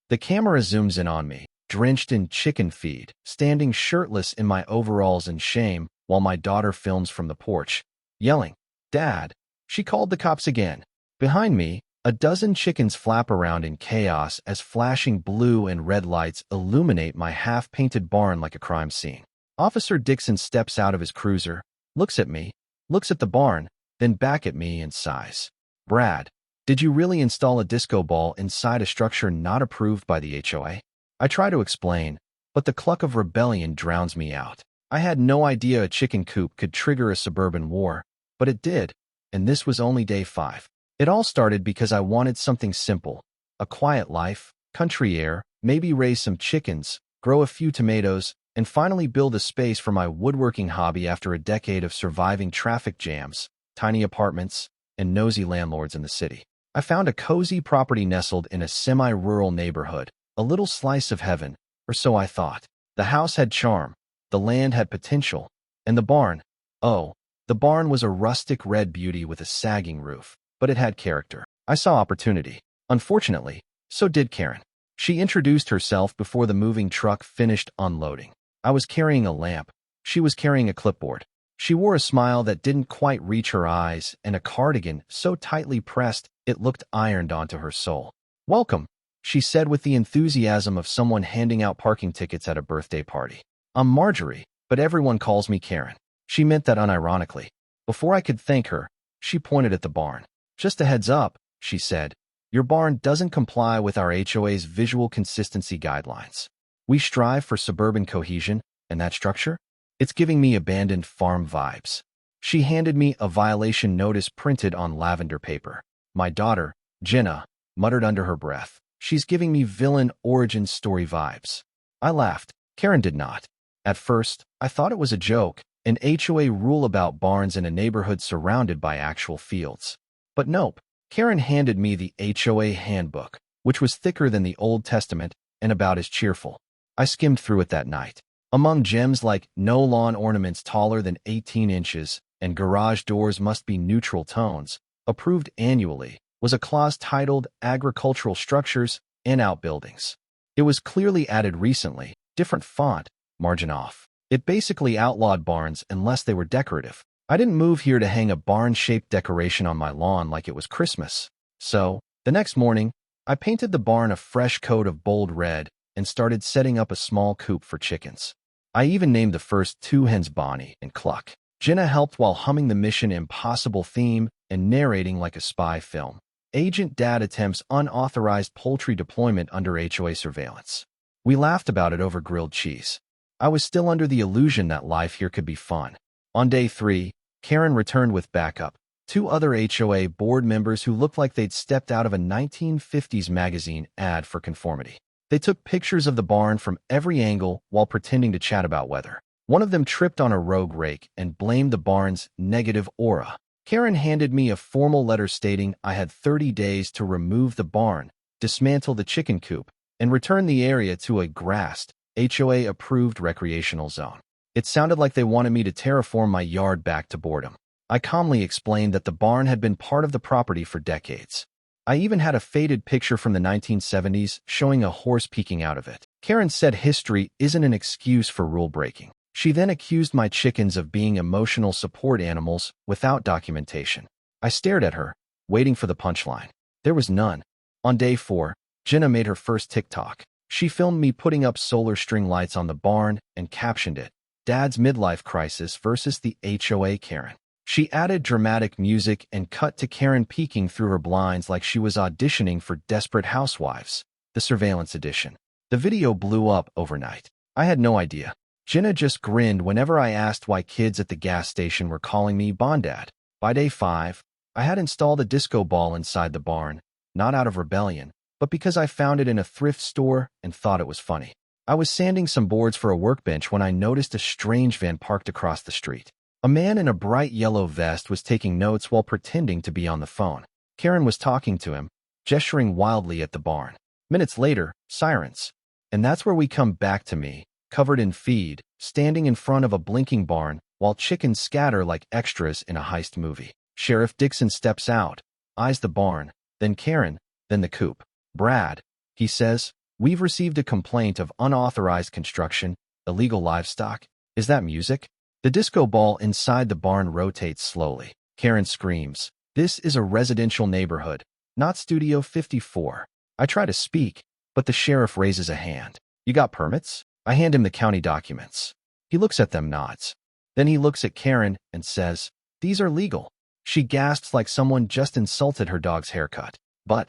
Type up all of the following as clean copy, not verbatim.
The camera zooms in on me, drenched in chicken feed, standing shirtless in my overalls in shame while my daughter films from the porch, yelling, "Dad!" She called the cops again. Behind me, a dozen chickens flap around in chaos as flashing blue and red lights illuminate my half-painted barn like a crime scene. Officer Dixon steps out of his cruiser, looks at me, looks at the barn, then back at me and sighs. "Brad, did you really install a disco ball inside a structure not approved by the HOA?" I try to explain, but the cluck of rebellion drowns me out. I had no idea a chicken coop could trigger a suburban war, but it did, and this was only day 5. It all started because I wanted something simple, a quiet life, country air, maybe raise some chickens, grow a few tomatoes, and finally build a space for my woodworking hobby after a decade of surviving traffic jams, tiny apartments, and nosy landlords in the city. I found a cozy property nestled in a semi-rural neighborhood, a little slice of heaven, or so I thought. The house had charm, the land had potential, and the barn, the barn was a rustic red beauty with a sagging roof, but it had character. I saw opportunity. Unfortunately, so did Karen. She introduced herself before the moving truck finished unloading. I was carrying a lamp. She was carrying a clipboard. She wore a smile that didn't quite reach her eyes and a cardigan so tightly pressed it looked ironed onto her soul. "Welcome," she said with the enthusiasm of someone handing out parking tickets at a birthday party. "I'm Marjorie, but everyone calls me Karen." She meant that unironically. Before I could thank her, she pointed at the barn. "Just a heads up," she said, "your barn doesn't comply with our HOA's visual consistency guidelines. We strive for suburban cohesion, and that structure? It's giving me abandoned farm vibes." She handed me a violation notice printed on lavender paper. My daughter, Jenna, muttered under her breath, "She's giving me villain origin story vibes." I laughed. Karen did not. At first, I thought it was a joke, an HOA rule about barns in a neighborhood surrounded by actual fields. But nope, Karen handed me the HOA handbook, which was thicker than the Old Testament and about as cheerful. I skimmed through it that night. Among gems like no lawn ornaments taller than 18 inches and garage doors must be neutral tones, approved annually, was a clause titled Agricultural Structures and Outbuildings. It was clearly added recently, different font, margin off. It basically outlawed barns unless they were decorative. I didn't move here to hang a barn-shaped decoration on my lawn like it was Christmas. So, the next morning, I painted the barn a fresh coat of bold red and started setting up a small coop for chickens. I even named the first 2 hens Bonnie and Cluck. Jenna helped while humming the Mission Impossible theme and narrating like a spy film. Agent Dad attempts unauthorized poultry deployment under HOA surveillance. We laughed about it over grilled cheese. I was still under the illusion that life here could be fun. On day 3, Karen returned with backup, 2 other HOA board members who looked like they'd stepped out of a 1950s magazine ad for conformity. They took pictures of the barn from every angle while pretending to chat about weather. One of them tripped on a rogue rake and blamed the barn's negative aura. Karen handed me a formal letter stating I had 30 days to remove the barn, dismantle the chicken coop, and return the area to a grassed, HOA-approved recreational zone. It sounded like they wanted me to terraform my yard back to boredom. I calmly explained that the barn had been part of the property for decades. I even had a faded picture from the 1970s showing a horse peeking out of it. Karen said history isn't an excuse for rule breaking. She then accused my chickens of being emotional support animals without documentation. I stared at her, waiting for the punchline. There was none. On day 4, Jenna made her first TikTok. She filmed me putting up solar string lights on the barn and captioned it, "Dad's Midlife Crisis versus the HOA Karen." She added dramatic music and cut to Karen peeking through her blinds like she was auditioning for Desperate Housewives, the surveillance edition. The video blew up overnight. I had no idea. Jenna just grinned whenever I asked why kids at the gas station were calling me Bondad. By day 5, I had installed a disco ball inside the barn, not out of rebellion, but because I found it in a thrift store and thought it was funny. I was sanding some boards for a workbench when I noticed a strange van parked across the street. A man in a bright yellow vest was taking notes while pretending to be on the phone. Karen was talking to him, gesturing wildly at the barn. Minutes later, sirens. And that's where we come back to me, covered in feed, standing in front of a blinking barn while chickens scatter like extras in a heist movie. Sheriff Dixon steps out, eyes the barn, then Karen, then the coop. "Brad," he says, We've received a complaint of unauthorized construction, illegal livestock. Is that music? The disco ball inside the barn rotates slowly. Karen screams, "This is a residential neighborhood, not Studio 54. I try to speak, but the sheriff raises a hand. You got permits? I hand him the county documents. He looks at them, nods. Then he looks at Karen and says, "These are legal." She gasps like someone just insulted her dog's haircut. But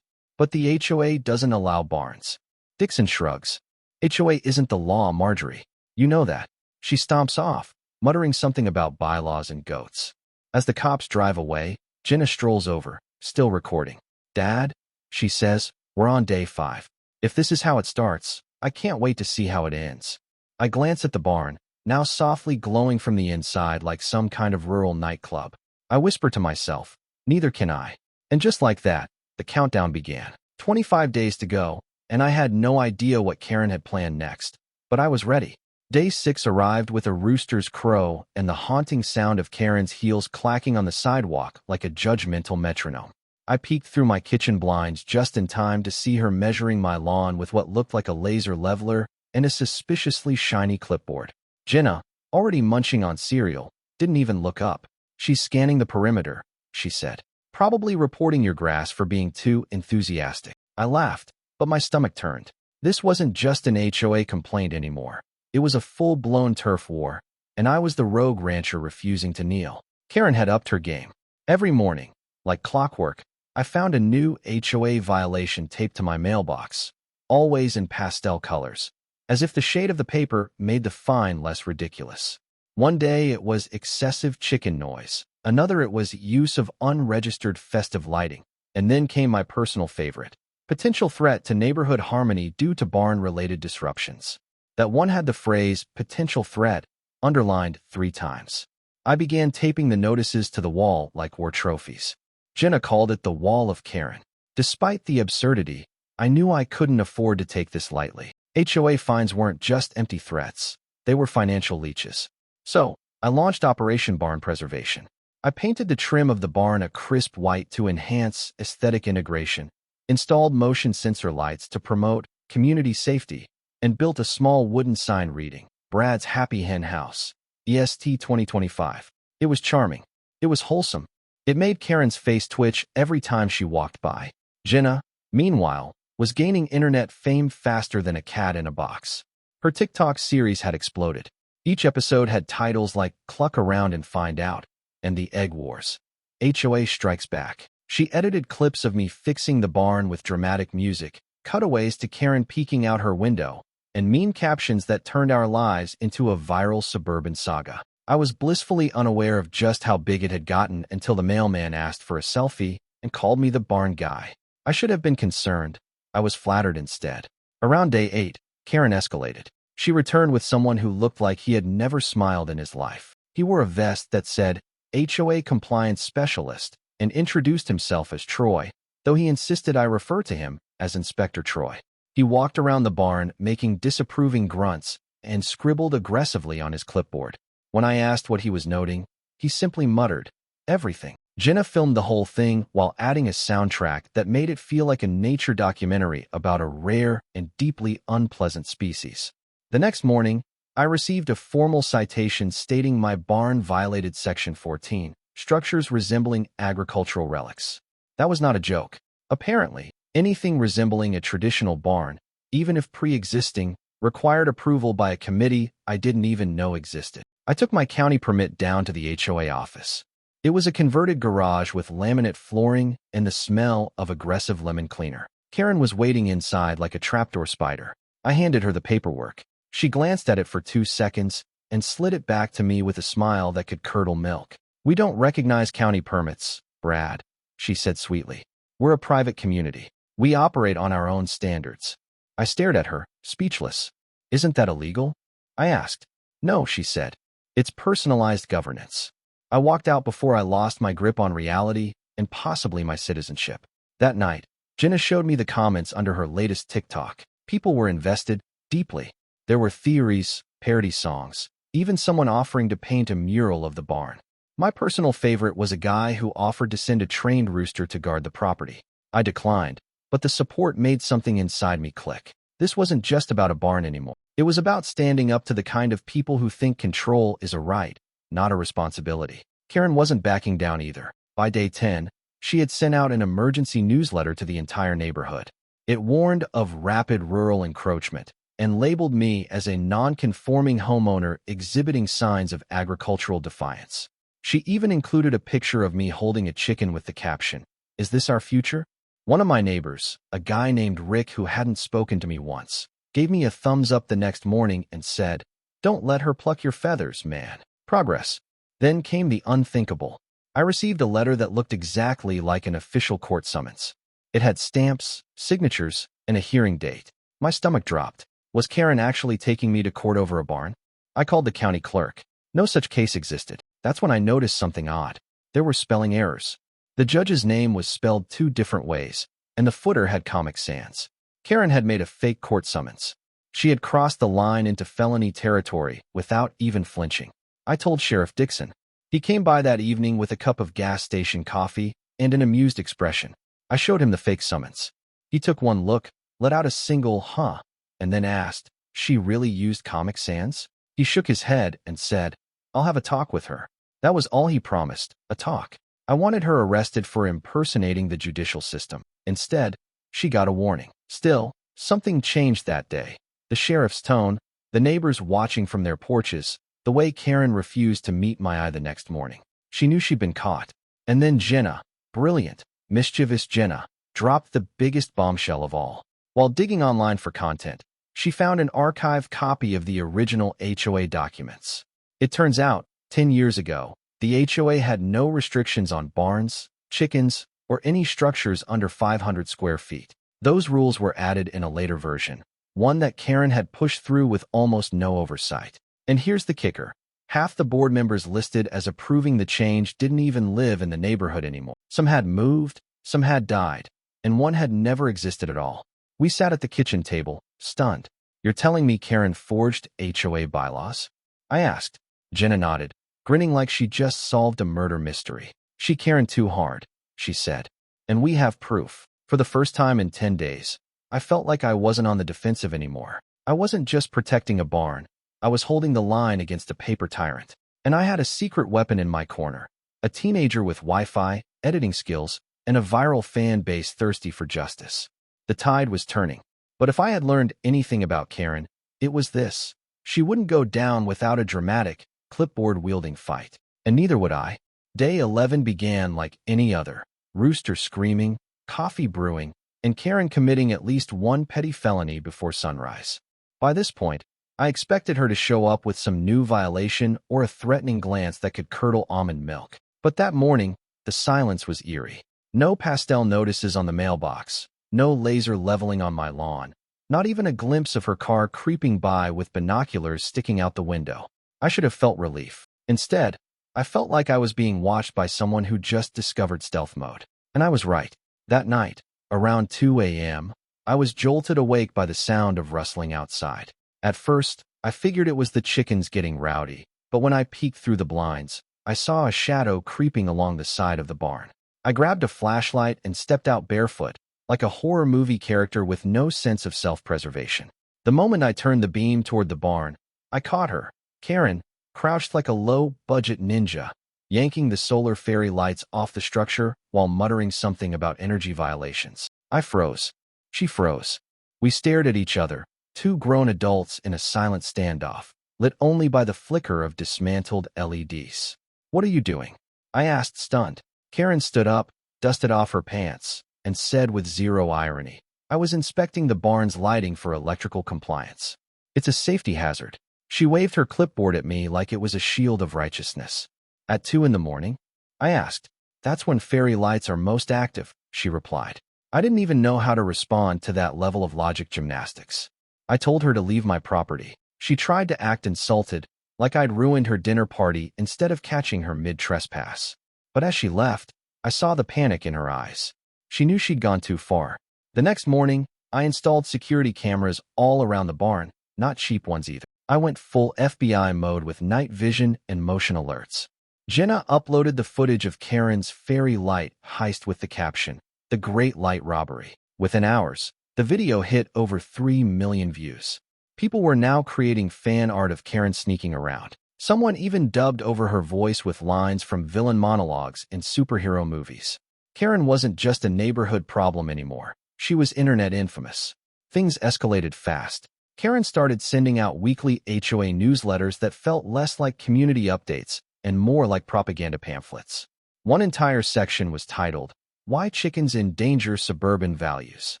the HOA doesn't allow barns. Dixon shrugs. HOA isn't the law, Marjorie. You know that. She stomps off, muttering something about bylaws and goats. As the cops drive away, Jenna strolls over, still recording. "Dad," she says, "we're on day 5. If this is how it starts, I can't wait to see how it ends." I glance at the barn, now softly glowing from the inside like some kind of rural nightclub. I whisper to myself, "Neither can I." And just like that, the countdown began. 25 days to go, and I had no idea what Karen had planned next. But I was ready. Day 6 arrived with a rooster's crow and the haunting sound of Karen's heels clacking on the sidewalk like a judgmental metronome. I peeked through my kitchen blinds just in time to see her measuring my lawn with what looked like a laser leveler and a suspiciously shiny clipboard. Jenna, already munching on cereal, didn't even look up. "She's scanning the perimeter," she said. "Probably reporting your grass for being too enthusiastic." I laughed, but my stomach turned. This wasn't just an HOA complaint anymore. It was a full-blown turf war, and I was the rogue rancher refusing to kneel. Karen had upped her game. Every morning, like clockwork, I found a new HOA violation taped to my mailbox, always in pastel colors, as if the shade of the paper made the fine less ridiculous. One day it was excessive chicken noise, another it was use of unregistered festive lighting, and then came my personal favorite, potential threat to neighborhood harmony due to barn-related disruptions. That one had the phrase "potential threat" underlined 3 times. I began taping the notices to the wall like war trophies. Jenna called it the Wall of Karen. Despite the absurdity, I knew I couldn't afford to take this lightly. HOA fines weren't just empty threats. They were financial leeches. So, I launched Operation Barn Preservation. I painted the trim of the barn a crisp white to enhance aesthetic integration, installed motion sensor lights to promote community safety, and built a small wooden sign reading, "Brad's Happy Hen House, EST 2025. It was charming. It was wholesome. It made Karen's face twitch every time she walked by. Jenna, meanwhile, was gaining internet fame faster than a cat in a box. Her TikTok series had exploded. Each episode had titles like "Cluck Around and Find Out" and "The Egg Wars." HOA Strikes Back. She edited clips of me fixing the barn with dramatic music, cutaways to Karen peeking out her window, and meme captions that turned our lives into a viral suburban saga. I was blissfully unaware of just how big it had gotten until the mailman asked for a selfie and called me the barn guy. I should have been concerned. I was flattered instead. Around day 8, Karen escalated. She returned with someone who looked like he had never smiled in his life. He wore a vest that said HOA Compliance Specialist and introduced himself as Troy, though he insisted I refer to him as Inspector Troy. He walked around the barn making disapproving grunts and scribbled aggressively on his clipboard. When I asked what he was noting, he simply muttered, "Everything." Jenna filmed the whole thing while adding a soundtrack that made it feel like a nature documentary about a rare and deeply unpleasant species. The next morning, I received a formal citation stating my barn violated Section 14, structures resembling agricultural relics. That was not a joke. Apparently, anything resembling a traditional barn, even if pre-existing, required approval by a committee I didn't even know existed. I took my county permit down to the HOA office. It was a converted garage with laminate flooring and the smell of aggressive lemon cleaner. Karen was waiting inside like a trapdoor spider. I handed her the paperwork. She glanced at it for 2 seconds and slid it back to me with a smile that could curdle milk. "We don't recognize county permits, Brad," she said sweetly. "We're a private community. We operate on our own standards." I stared at her, speechless. "Isn't that illegal?" I asked. "No," she said. "It's personalized governance." I walked out before I lost my grip on reality and possibly my citizenship. That night, Jenna showed me the comments under her latest TikTok. People were invested, deeply. There were theories, parody songs, even someone offering to paint a mural of the barn. My personal favorite was a guy who offered to send a trained rooster to guard the property. I declined, but the support made something inside me click. This wasn't just about a barn anymore. It was about standing up to the kind of people who think control is a right, not a responsibility. Karen wasn't backing down either. By day 10, she had sent out an emergency newsletter to the entire neighborhood. It warned of rapid rural encroachment and labeled me as a non-conforming homeowner exhibiting signs of agricultural defiance. She even included a picture of me holding a chicken with the caption, "Is this our future?" One of my neighbors, a guy named Rick who hadn't spoken to me once, gave me a thumbs up the next morning and said, "Don't let her pluck your feathers, man." Progress. Then came the unthinkable. I received a letter that looked exactly like an official court summons. It had stamps, signatures, and a hearing date. My stomach dropped. Was Karen actually taking me to court over a barn? I called the county clerk. No such case existed. That's when I noticed something odd. There were spelling errors. The judge's name was spelled 2 different ways, and the footer had Comic Sans. Karen had made a fake court summons. She had crossed the line into felony territory without even flinching. I told Sheriff Dixon. He came by that evening with a cup of gas station coffee and an amused expression. I showed him the fake summons. He took one look, let out a single "huh," and then asked, "She really used Comic Sans?" He shook his head and said, "I'll have a talk with her." That was all he promised, a talk. I wanted her arrested for impersonating the judicial system. Instead, she got a warning. Still, something changed that day. The sheriff's tone, the neighbors watching from their porches, the way Karen refused to meet my eye the next morning. She knew she'd been caught. And then Jenna, brilliant, mischievous Jenna, dropped the biggest bombshell of all. While digging online for content, she found an archived copy of the original HOA documents. It turns out, 10 years ago, the HOA had no restrictions on barns, chickens, or any structures under 500 square feet. Those rules were added in a later version, one that Karen had pushed through with almost no oversight. And here's the kicker. Half the board members listed as approving the change didn't even live in the neighborhood anymore. Some had moved, some had died, and one had never existed at all. We sat at the kitchen table, stunned. "You're telling me Karen forged HOA bylaws?" I asked. Jenna nodded, grinning like she just solved a murder mystery. "She Karen too hard," she said. "And we have proof." For the first time in 10 days, I felt like I wasn't on the defensive anymore. I wasn't just protecting a barn. I was holding the line against a paper tyrant. And I had a secret weapon in my corner. A teenager with Wi-Fi, editing skills, and a viral fan base thirsty for justice. The tide was turning. But if I had learned anything about Karen, it was this. She wouldn't go down without a dramatic, clipboard-wielding fight. And neither would I. Day 11 began like any other. Rooster screaming, coffee brewing, and Karen committing at least one petty felony before sunrise. By this point, I expected her to show up with some new violation or a threatening glance that could curdle almond milk. But that morning, the silence was eerie. No pastel notices on the mailbox. No laser leveling on my lawn. Not even a glimpse of her car creeping by with binoculars sticking out the window. I should have felt relief. Instead, I felt like I was being watched by someone who just discovered stealth mode. And I was right. That night, around 2 a.m., I was jolted awake by the sound of rustling outside. At first, I figured it was the chickens getting rowdy, but when I peeked through the blinds, I saw a shadow creeping along the side of the barn. I grabbed a flashlight and stepped out barefoot, like a horror movie character with no sense of self-preservation. The moment I turned the beam toward the barn, I caught her, Karen, crouched like a low-budget ninja, yanking the solar fairy lights off the structure while muttering something about energy violations. I froze. She froze. We stared at each other, 2 grown adults in a silent standoff, lit only by the flicker of dismantled LEDs. "What are you doing?" I asked, stunned. Karen stood up, dusted off her pants, and said with zero irony, "I was inspecting the barn's lighting for electrical compliance. It's a safety hazard." She waved her clipboard at me like it was a shield of righteousness. "At 2 in the morning?" I asked. "That's when fairy lights are most active," she replied. I didn't even know how to respond to that level of logic gymnastics. I told her to leave my property. She tried to act insulted, like I'd ruined her dinner party instead of catching her mid-trespass. But as she left, I saw the panic in her eyes. She knew she'd gone too far. The next morning, I installed security cameras all around the barn, not cheap ones either. I went full FBI mode with night vision and motion alerts. Jenna uploaded the footage of Karen's fairy light heist with the caption, "The Great Light Robbery." Within hours, The video hit over 3 million views. People were now creating fan art of Karen sneaking around. Someone even dubbed over her voice with lines from villain monologues in superhero movies. Karen wasn't just a neighborhood problem anymore. She was internet infamous. Things escalated fast. Karen started sending out weekly HOA newsletters that felt less like community updates and more like propaganda pamphlets. One entire section was titled, "Why Chickens Endanger Suburban Values."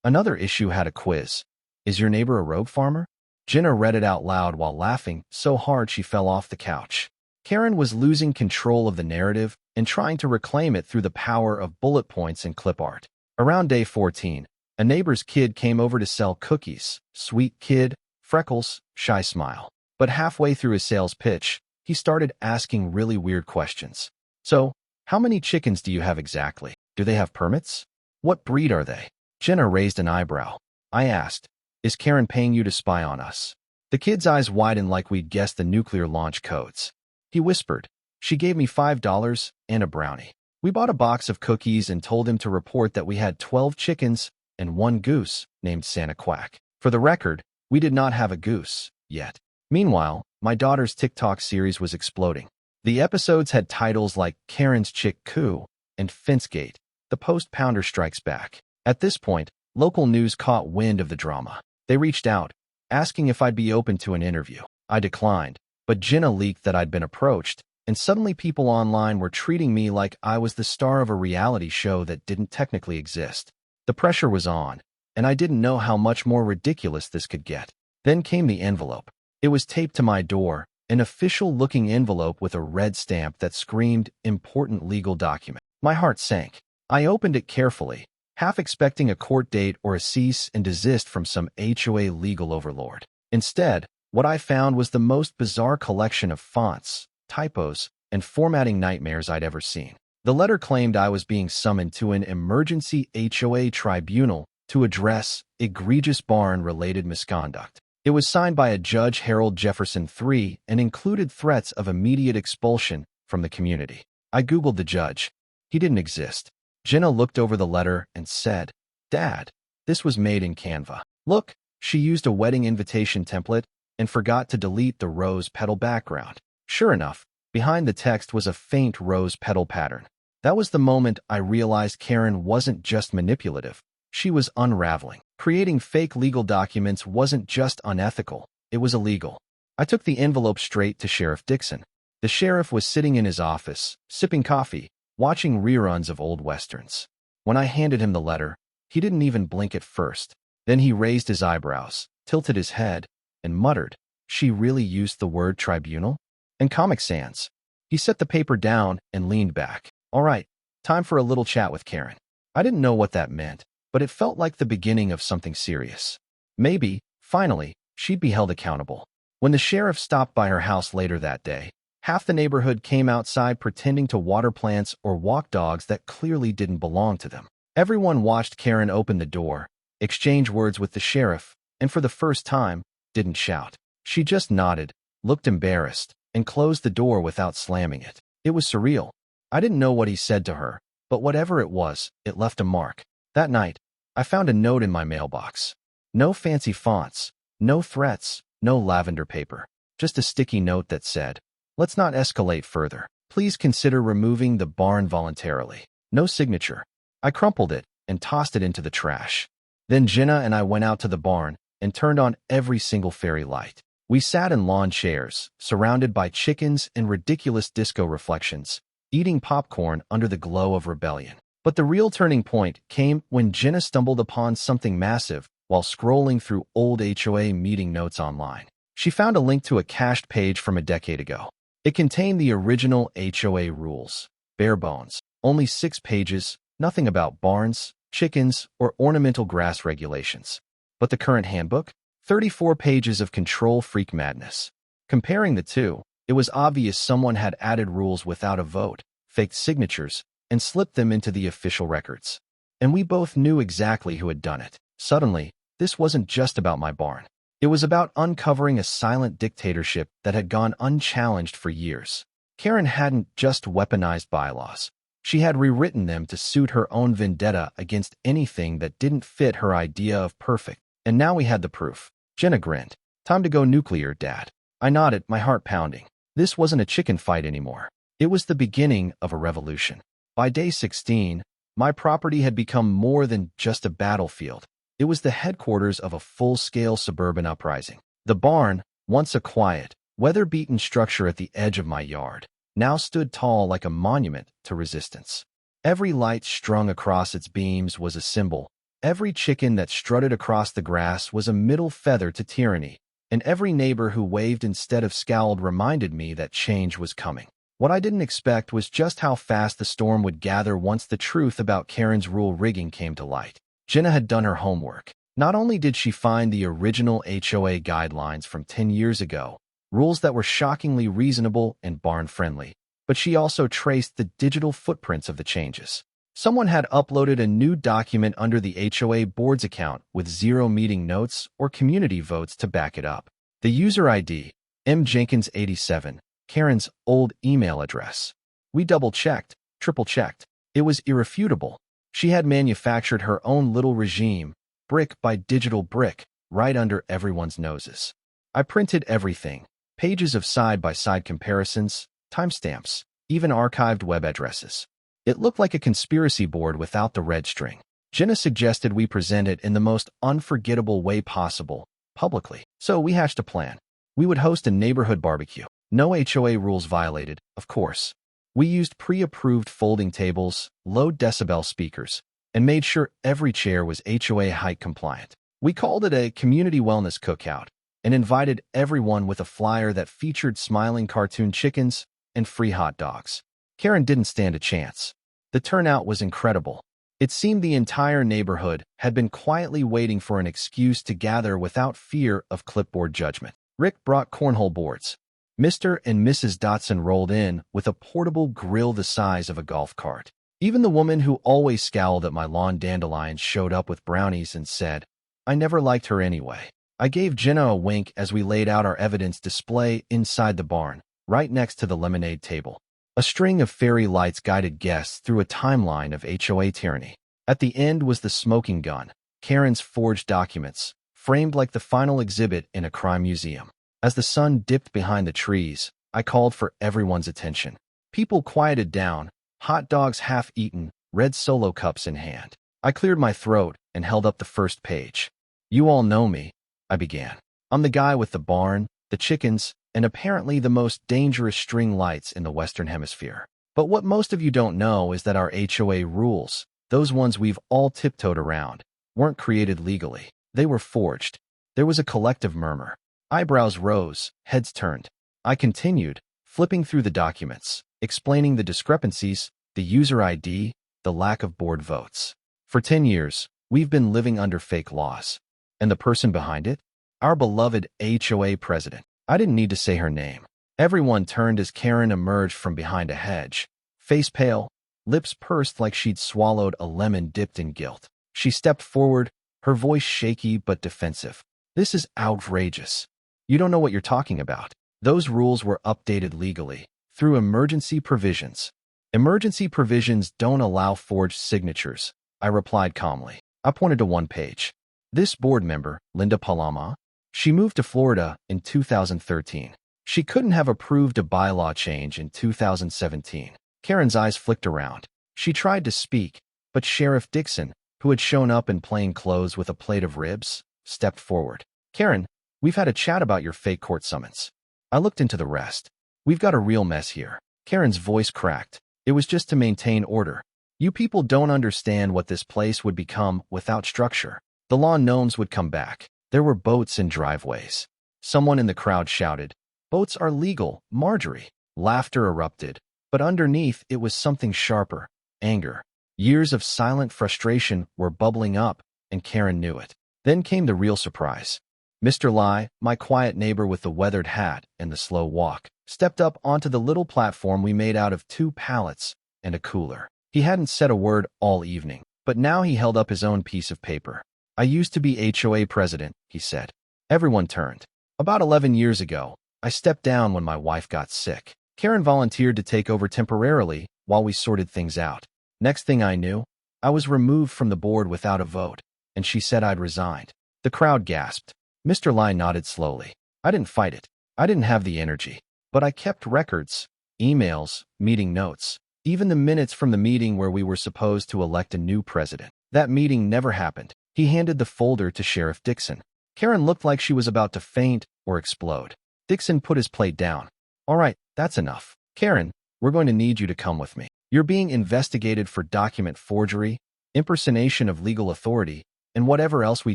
Another issue had a quiz. "Is your neighbor a rogue farmer?" Jenna read it out loud while laughing so hard she fell off the couch. Karen was losing control of the narrative and trying to reclaim it through the power of bullet points and clip art. Around day 14, a neighbor's kid came over to sell cookies. Sweet kid, freckles, shy smile. But halfway through his sales pitch, he started asking really weird questions. "So, how many chickens do you have exactly? Do they have permits? What breed are they?" Jenna raised an eyebrow. I asked, "Is Karen paying you to spy on us?" The kid's eyes widened like we'd guessed the nuclear launch codes. He whispered, "She gave me $5 and a brownie. We bought a box of cookies and told him to report that we had 12 chickens and one goose named Santa Quack. For the record, we did not have a goose yet." Meanwhile, my daughter's TikTok series was exploding. The episodes had titles like Karen's Chick Coup and Fencegate, the post-pounder strikes back. At this point, local news caught wind of the drama. They reached out, asking if I'd be open to an interview. I declined, but Jenna leaked that I'd been approached, and suddenly people online were treating me like I was the star of a reality show that didn't technically exist. The pressure was on, and I didn't know how much more ridiculous this could get. Then came the envelope. It was taped to my door, an official-looking envelope with a red stamp that screamed, "Important legal document." My heart sank. I opened it carefully, half expecting a court date or a cease and desist from some HOA legal overlord. Instead, what I found was the most bizarre collection of fonts, typos, and formatting nightmares I'd ever seen. The letter claimed I was being summoned to an emergency HOA tribunal to address egregious barn-related misconduct. It was signed by a Judge Harold Jefferson III and included threats of immediate expulsion from the community. I Googled the judge. He didn't exist. Jenna looked over the letter and said, "Dad, this was made in Canva. Look." She used a wedding invitation template and forgot to delete the rose petal background. Sure enough, behind the text was a faint rose petal pattern. That was the moment I realized Karen wasn't just manipulative. She was unraveling. Creating fake legal documents wasn't just unethical, it was illegal. I took the envelope straight to Sheriff Dixon. The sheriff was sitting in his office, sipping coffee, watching reruns of old westerns. When I handed him the letter, he didn't even blink at first. Then he raised his eyebrows, tilted his head, and muttered, "She really used the word tribunal? And Comic Sans." He set the paper down and leaned back. "All right, time for a little chat with Karen." I didn't know what that meant, but it felt like the beginning of something serious. Maybe, finally, she'd be held accountable. When the sheriff stopped by her house later that day, half the neighborhood came outside pretending to water plants or walk dogs that clearly didn't belong to them. Everyone watched Karen open the door, exchange words with the sheriff, and for the first time, didn't shout. She just nodded, looked embarrassed, and closed the door without slamming it. It was surreal. I didn't know what he said to her, but whatever it was, it left a mark. That night, I found a note in my mailbox. No fancy fonts, no threats, no lavender paper. Just a sticky note that said, "Let's not escalate further. Please consider removing the barn voluntarily." No signature. I crumpled it and tossed it into the trash. Then Jenna and I went out to the barn and turned on every single fairy light. We sat in lawn chairs, surrounded by chickens and ridiculous disco reflections, eating popcorn under the glow of rebellion. But the real turning point came when Jenna stumbled upon something massive while scrolling through old HOA meeting notes online. She found a link to a cached page from a decade ago. It contained the original HOA rules, bare bones, only 6 pages, nothing about barns, chickens, or ornamental grass regulations. But the current handbook? 34 pages of control freak madness. Comparing the two, it was obvious someone had added rules without a vote, faked signatures, and slipped them into the official records. And we both knew exactly who had done it. Suddenly, this wasn't just about my barn. It was about uncovering a silent dictatorship that had gone unchallenged for years. Karen hadn't just weaponized bylaws. She had rewritten them to suit her own vendetta against anything that didn't fit her idea of perfect. And now we had the proof. Jenna grinned. Time to go nuclear, Dad. I nodded, my heart pounding. This wasn't a chicken fight anymore. It was the beginning of a revolution. By day 16, my property had become more than just a battlefield. It was the headquarters of a full-scale suburban uprising. The barn, once a quiet, weather-beaten structure at the edge of my yard, now stood tall like a monument to resistance. Every light strung across its beams was a symbol. Every chicken that strutted across the grass was a middle feather to tyranny, and every neighbor who waved instead of scowled reminded me that change was coming. What I didn't expect was just how fast the storm would gather once the truth about Karen's rule rigging came to light. Jenna had done her homework. Not only did she find the original HOA guidelines from 10 years ago, rules that were shockingly reasonable and barn-friendly, but she also traced the digital footprints of the changes. Someone had uploaded a new document under the HOA board's account with 0 meeting notes or community votes to back it up. The user ID, mjenkins87, Karen's old email address. We double-checked, triple-checked. It was irrefutable. She had manufactured her own little regime, brick by digital brick, right under everyone's noses. I printed everything, pages of side-by-side comparisons, timestamps, even archived web addresses. It looked like a conspiracy board without the red string. Jenna suggested we present it in the most unforgettable way possible, publicly. So we hatched a plan. We would host a neighborhood barbecue. No HOA rules violated, of course. We used pre-approved folding tables, low decibel speakers, and made sure every chair was HOA height compliant. We called it a community wellness cookout and invited everyone with a flyer that featured smiling cartoon chickens and free hot dogs. Karen didn't stand a chance. The turnout was incredible. It seemed the entire neighborhood had been quietly waiting for an excuse to gather without fear of clipboard judgment. Rick brought cornhole boards. Mr. and Mrs. Dotson rolled in with a portable grill the size of a golf cart. Even the woman who always scowled at my lawn dandelions showed up with brownies and said, I never liked her anyway. I gave Jenna a wink as we laid out our evidence display inside the barn, right next to the lemonade table. A string of fairy lights guided guests through a timeline of HOA tyranny. At the end was the smoking gun, Karen's forged documents, framed like the final exhibit in a crime museum. As the sun dipped behind the trees, I called for everyone's attention. People quieted down, hot dogs half-eaten, red Solo cups in hand. I cleared my throat and held up the first page. You all know me, I began. I'm the guy with the barn, the chickens, and apparently the most dangerous string lights in the Western Hemisphere. But what most of you don't know is that our HOA rules, those ones we've all tiptoed around, weren't created legally. They were forged. There was a collective murmur. Eyebrows rose, heads turned. I continued, flipping through the documents, explaining the discrepancies, the user ID, the lack of board votes. For 10 years, we've been living under fake laws. And the person behind it? Our beloved HOA president. I didn't need to say her name. Everyone turned as Karen emerged from behind a hedge, face pale, lips pursed like she'd swallowed a lemon dipped in guilt. She stepped forward, her voice shaky but defensive. This is outrageous. You don't know what you're talking about. Those rules were updated legally, through emergency provisions. Emergency provisions don't allow forged signatures, I replied calmly. I pointed to one page. This board member, Linda Palama, she moved to Florida in 2013. She couldn't have approved a bylaw change in 2017. Karen's eyes flicked around. She tried to speak, but Sheriff Dixon, who had shown up in plain clothes with a plate of ribs, stepped forward. Karen, we've had a chat about your fake court summons. I looked into the rest. We've got a real mess here. Karen's voice cracked. It was just to maintain order. You people don't understand what this place would become without structure. The lawn gnomes would come back. There were boats in driveways. Someone in the crowd shouted, Boats are legal, Marjorie. Laughter erupted, but underneath it was something sharper, anger. Years of silent frustration were bubbling up, and Karen knew it. Then came the real surprise. Mr. Lai, my quiet neighbor with the weathered hat and the slow walk, stepped up onto the little platform we made out of 2 pallets and a cooler. He hadn't said a word all evening, but now he held up his own piece of paper. I used to be HOA president, he said. Everyone turned. About 11 years ago, I stepped down when my wife got sick. Karen volunteered to take over temporarily while we sorted things out. Next thing I knew, I was removed from the board without a vote, and she said I'd resigned. The crowd gasped. Mr. Lai nodded slowly. I didn't fight it. I didn't have the energy. But I kept records, emails, meeting notes, even the minutes from the meeting where we were supposed to elect a new president. That meeting never happened. He handed the folder to Sheriff Dixon. Karen looked like she was about to faint or explode. Dixon put his plate down. All right, that's enough. Karen, we're going to need you to come with me. You're being investigated for document forgery, impersonation of legal authority, and whatever else we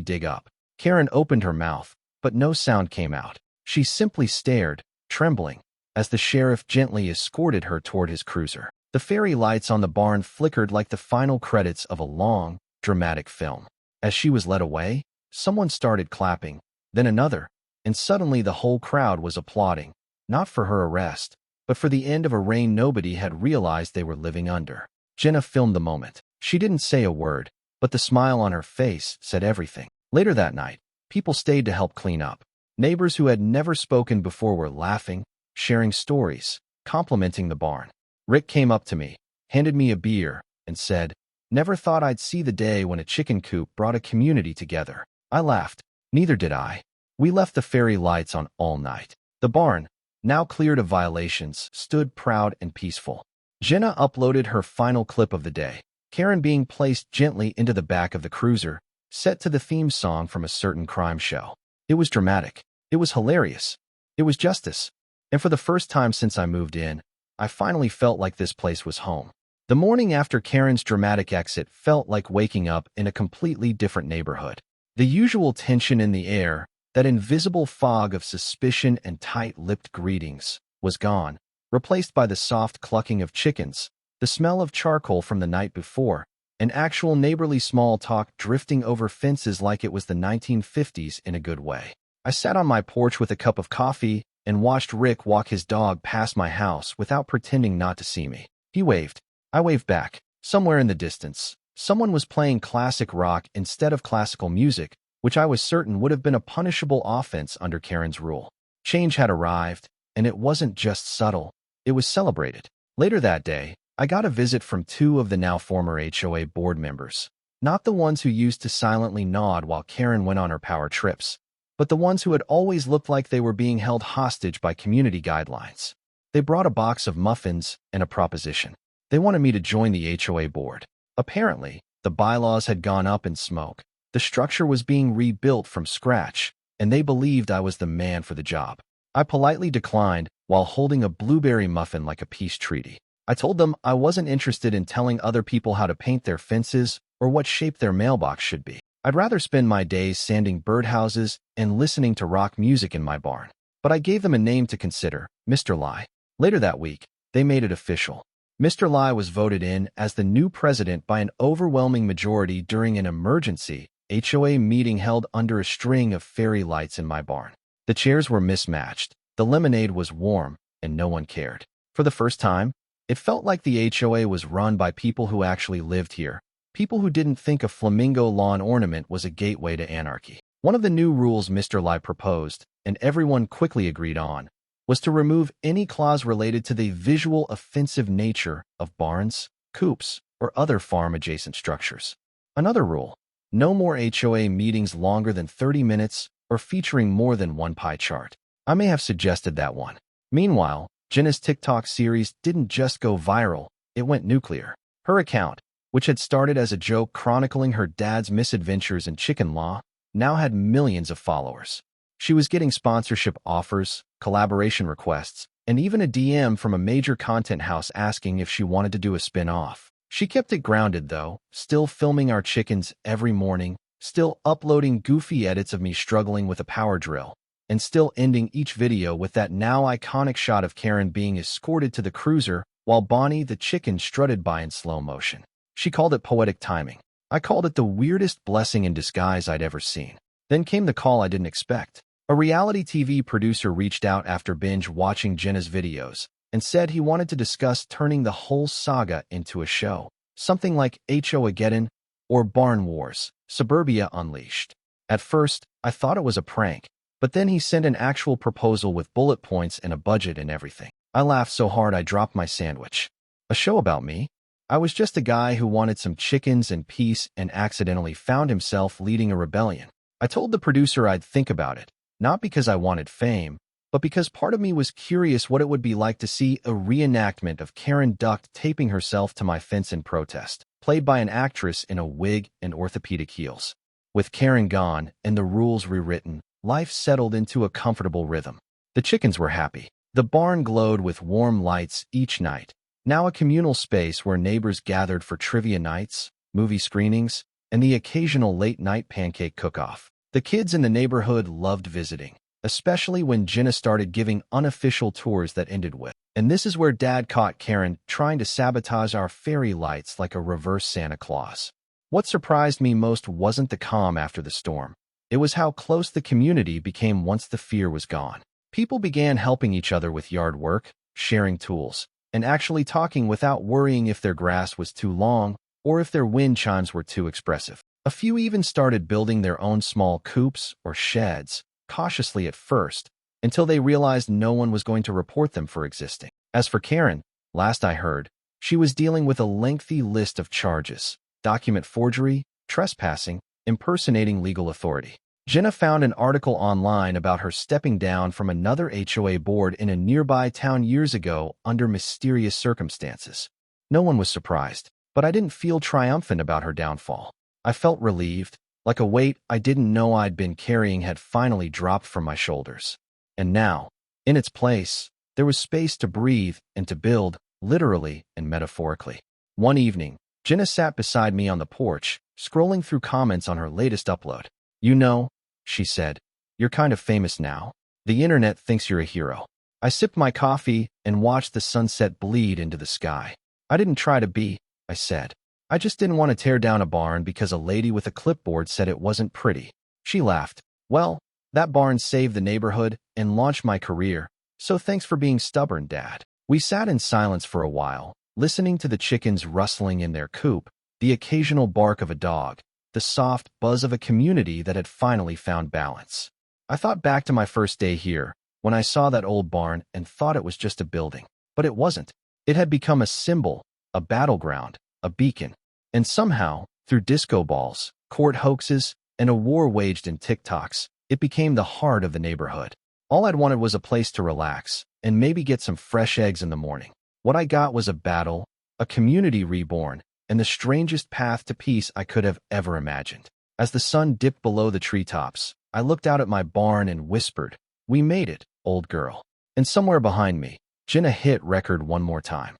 dig up. Karen opened her mouth, but no sound came out. She simply stared, trembling, as the sheriff gently escorted her toward his cruiser. The fairy lights on the barn flickered like the final credits of a long, dramatic film. As she was led away, someone started clapping, then another, and suddenly the whole crowd was applauding, not for her arrest, but for the end of a reign nobody had realized they were living under. Jenna filmed the moment. She didn't say a word, but the smile on her face said everything. Later that night, people stayed to help clean up. Neighbors who had never spoken before were laughing, sharing stories, complimenting the barn. Rick came up to me, handed me a beer, and said, "Never thought I'd see the day when a chicken coop brought a community together." I laughed. Neither did I. We left the fairy lights on all night. The barn, now cleared of violations, stood proud and peaceful. Jenna uploaded her final clip of the day. Karen being placed gently into the back of the cruiser, set to the theme song from a certain crime show. It was dramatic. It was hilarious. It was justice. And for the first time since I moved in, I finally felt like this place was home. The morning after Karen's dramatic exit felt like waking up in a completely different neighborhood. The usual tension in the air, that invisible fog of suspicion and tight-lipped greetings, was gone, replaced by the soft clucking of chickens, the smell of charcoal from the night before, and actual neighborly small talk drifting over fences like it was the 1950s in a good way. I sat on my porch with a cup of coffee and watched Rick walk his dog past my house without pretending not to see me. He waved. I waved back. Somewhere in the distance, someone was playing classic rock instead of classical music, which I was certain would have been a punishable offense under Karen's rule. Change had arrived, and it wasn't just subtle, it was celebrated. Later that day, I got a visit from two of the now former HOA board members. Not the ones who used to silently nod while Karen went on her power trips, but the ones who had always looked like they were being held hostage by community guidelines. They brought a box of muffins and a proposition. They wanted me to join the HOA board. Apparently, the bylaws had gone up in smoke. The structure was being rebuilt from scratch, and they believed I was the man for the job. I politely declined while holding a blueberry muffin like a peace treaty. I told them I wasn't interested in telling other people how to paint their fences or what shape their mailbox should be. I'd rather spend my days sanding birdhouses and listening to rock music in my barn. But I gave them a name to consider, Mr. Lai. Later that week, they made it official. Mr. Lai was voted in as the new president by an overwhelming majority during an emergency HOA meeting held under a string of fairy lights in my barn. The chairs were mismatched, the lemonade was warm, and no one cared. For the first time, it felt like the HOA was run by people who actually lived here, people who didn't think a flamingo lawn ornament was a gateway to anarchy. One of the new rules Mr. Lai proposed, and everyone quickly agreed on, was to remove any clause related to the visual offensive nature of barns, coops, or other farm-adjacent structures. Another rule: no more HOA meetings longer than 30 minutes or featuring more than one pie chart. I may have suggested that one. Meanwhile, Jenna's TikTok series didn't just go viral, it went nuclear. Her account, which had started as a joke chronicling her dad's misadventures in chicken law, now had millions of followers. She was getting sponsorship offers, collaboration requests, and even a DM from a major content house asking if she wanted to do a spin-off. She kept it grounded, though, still filming our chickens every morning, still uploading goofy edits of me struggling with a power drill, and still ending each video with that now iconic shot of Karen being escorted to the cruiser while Bonnie the chicken strutted by in slow motion. She called it poetic timing. I called it the weirdest blessing in disguise I'd ever seen. Then came the call I didn't expect. A reality TV producer reached out after binge-watching Jenna's videos and said he wanted to discuss turning the whole saga into a show, something like HOA-geddon or Barn Wars, Suburbia Unleashed. At first, I thought it was a prank, but then he sent an actual proposal with bullet points and a budget and everything. I laughed so hard I dropped my sandwich. A show about me? I was just a guy who wanted some chickens and peace and accidentally found himself leading a rebellion. I told the producer I'd think about it, not because I wanted fame, but because part of me was curious what it would be like to see a reenactment of Karen duct taping herself to my fence in protest, played by an actress in a wig and orthopedic heels. With Karen gone and the rules rewritten, life settled into a comfortable rhythm. The chickens were happy. The barn glowed with warm lights each night, now a communal space where neighbors gathered for trivia nights, movie screenings, and the occasional late-night pancake cook-off. The kids in the neighborhood loved visiting, especially when Jenna started giving unofficial tours that ended with, "And this is where Dad caught Karen trying to sabotage our fairy lights like a reverse Santa Claus." What surprised me most wasn't the calm after the storm. It was how close the community became once the fear was gone. People began helping each other with yard work, sharing tools, and actually talking without worrying if their grass was too long or if their wind chimes were too expressive. A few even started building their own small coops or sheds, cautiously at first, until they realized no one was going to report them for existing. As for Karen, last I heard, she was dealing with a lengthy list of charges: document forgery, trespassing, impersonating legal authority. Jenna found an article online about her stepping down from another HOA board in a nearby town years ago under mysterious circumstances. No one was surprised, but I didn't feel triumphant about her downfall. I felt relieved, like a weight I didn't know I'd been carrying had finally dropped from my shoulders. And now, in its place, there was space to breathe and to build, literally and metaphorically. One evening, Jenna sat beside me on the porch, scrolling through comments on her latest upload. "You know," she said, "you're kind of famous now. The internet thinks you're a hero." I sipped my coffee and watched the sunset bleed into the sky. "I didn't try to be," I said. "I just didn't want to tear down a barn because a lady with a clipboard said it wasn't pretty." She laughed. "Well, that barn saved the neighborhood and launched my career, so thanks for being stubborn, Dad." We sat in silence for a while, listening to the chickens rustling in their coop, the occasional bark of a dog, the soft buzz of a community that had finally found balance. I thought back to my first day here, when I saw that old barn and thought it was just a building. But it wasn't. It had become a symbol, a battleground, a beacon. And somehow, through disco balls, court hoaxes, and a war waged in TikToks, it became the heart of the neighborhood. All I'd wanted was a place to relax, and maybe get some fresh eggs in the morning. What I got was a battle, a community reborn, and the strangest path to peace I could have ever imagined. As the sun dipped below the treetops, I looked out at my barn and whispered, "We made it, old girl." And somewhere behind me, Jenna hit record one more time.